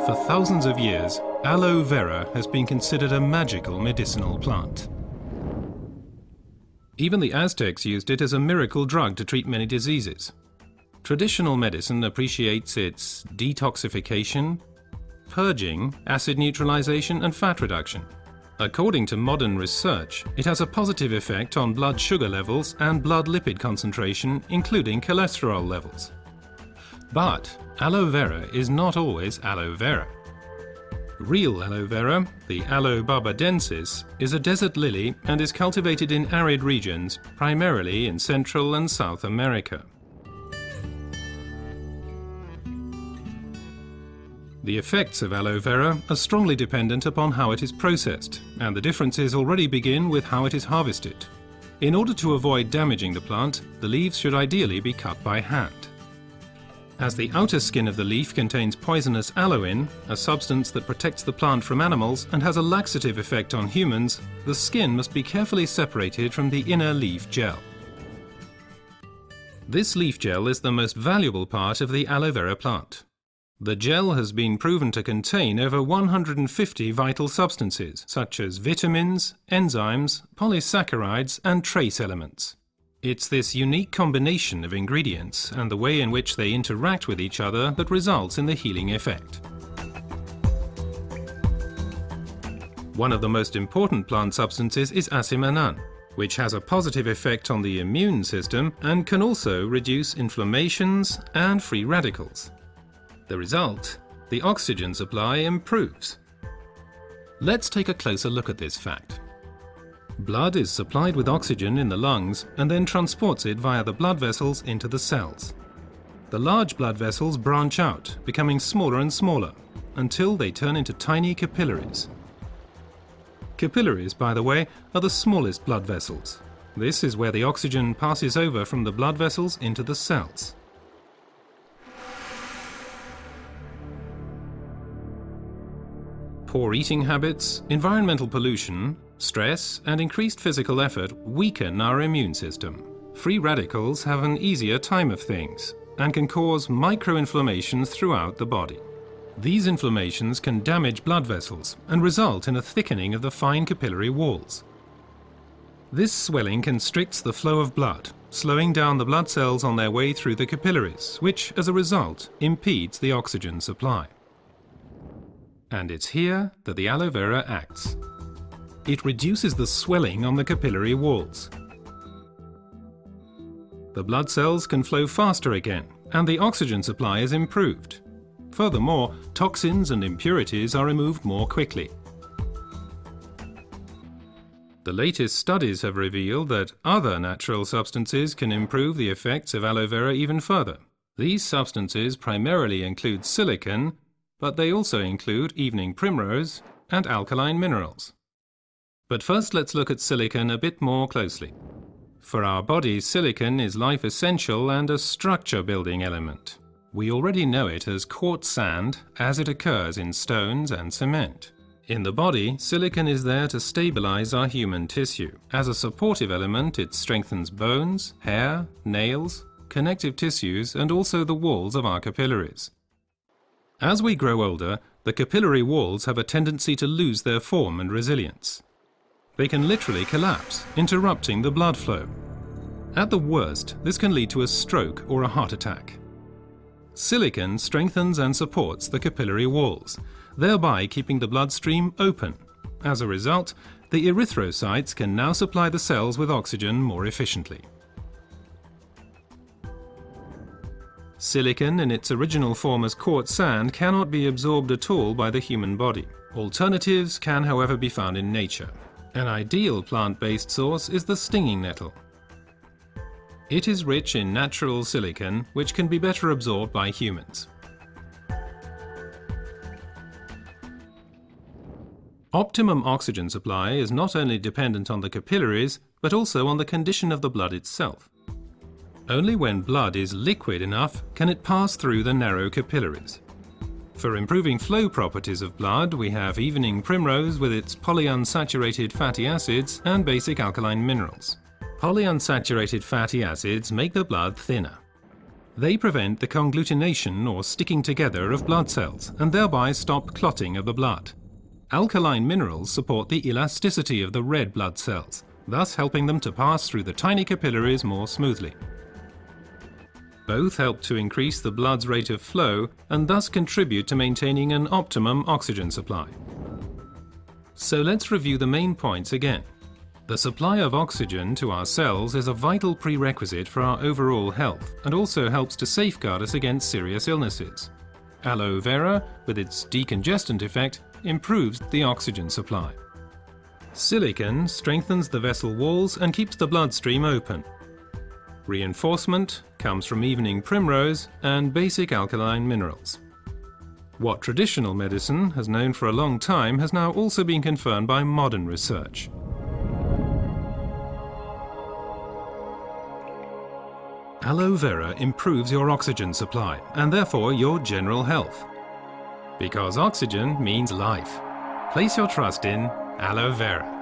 For thousands of years, Aloe Vera has been considered a magical medicinal plant. Even the Aztecs used it as a miracle drug to treat many diseases. Traditional medicine appreciates its detoxification, purging, acid neutralization, and fat reduction. According to modern research, it has a positive effect on blood sugar levels and blood lipid concentration, including cholesterol levels. But aloe vera is not always aloe vera. Real aloe vera, the Aloe Barbadensis, is a desert lily and is cultivated in arid regions, primarily in Central and South America. The effects of aloe vera are strongly dependent upon how it is processed, and the differences already begin with how it is harvested. In order to avoid damaging the plant, the leaves should ideally be cut by hand. As the outer skin of the leaf contains poisonous aloin, a substance that protects the plant from animals and has a laxative effect on humans, the skin must be carefully separated from the inner leaf gel. This leaf gel is the most valuable part of the aloe vera plant. The gel has been proven to contain over 150 vital substances, such as vitamins, enzymes, polysaccharides, and trace elements. It's this unique combination of ingredients and the way in which they interact with each other that results in the healing effect. One of the most important plant substances is asimanan, which has a positive effect on the immune system and can also reduce inflammations and free radicals. The result, the oxygen supply improves. Let's take a closer look at this fact. Blood is supplied with oxygen in the lungs and then transports it via the blood vessels into the cells. The large blood vessels branch out, becoming smaller and smaller, until they turn into tiny capillaries. Capillaries, by the way, are the smallest blood vessels. This is where the oxygen passes over from the blood vessels into the cells. Poor eating habits, environmental pollution, stress, and increased physical effort weaken our immune system. Free radicals have an easier time of things and can cause microinflammations throughout the body. These inflammations can damage blood vessels and result in a thickening of the fine capillary walls. This swelling constricts the flow of blood, slowing down the blood cells on their way through the capillaries, which, as a result, impedes the oxygen supply. And it's here that the aloe vera acts. It reduces the swelling on the capillary walls. The blood cells can flow faster again, and the oxygen supply is improved. Furthermore, toxins and impurities are removed more quickly. The latest studies have revealed that other natural substances can improve the effects of aloe vera even further. These substances primarily include silicon, but they also include evening primrose and alkaline minerals. But first, let's look at silicon a bit more closely. For our bodies, silicon is life essential and a structure-building element. We already know it as quartz sand, as it occurs in stones and cement. In the body, silicon is there to stabilize our human tissue. As a supportive element, it strengthens bones, hair, nails, connective tissues, and also the walls of our capillaries. As we grow older, the capillary walls have a tendency to lose their form and resilience. They can literally collapse, interrupting the blood flow. At the worst, this can lead to a stroke or a heart attack. Silicon strengthens and supports the capillary walls, thereby keeping the bloodstream open. As a result, the erythrocytes can now supply the cells with oxygen more efficiently. Silicon, in its original form as quartz sand, cannot be absorbed at all by the human body. Alternatives can, however, be found in nature. An ideal plant-based source is the stinging nettle. It is rich in natural silicon, which can be better absorbed by humans. Optimum oxygen supply is not only dependent on the capillaries, but also on the condition of the blood itself. Only when blood is liquid enough can it pass through the narrow capillaries. For improving flow properties of blood, we have evening primrose with its polyunsaturated fatty acids and basic alkaline minerals. Polyunsaturated fatty acids make the blood thinner. They prevent the conglutination or sticking together of blood cells and thereby stop clotting of the blood. Alkaline minerals support the elasticity of the red blood cells, thus helping them to pass through the tiny capillaries more smoothly. Both help to increase the blood's rate of flow and thus contribute to maintaining an optimum oxygen supply. So let's review the main points again. The supply of oxygen to our cells is a vital prerequisite for our overall health and also helps to safeguard us against serious illnesses. Aloe Vera, with its decongestant effect, improves the oxygen supply. Silicon strengthens the vessel walls and keeps the bloodstream open. Reinforcement comes from evening primrose and basic alkaline minerals. What traditional medicine has known for a long time has now also been confirmed by modern research. Aloe Vera improves your oxygen supply and therefore your general health. Because oxygen means life. Place your trust in Aloe Vera.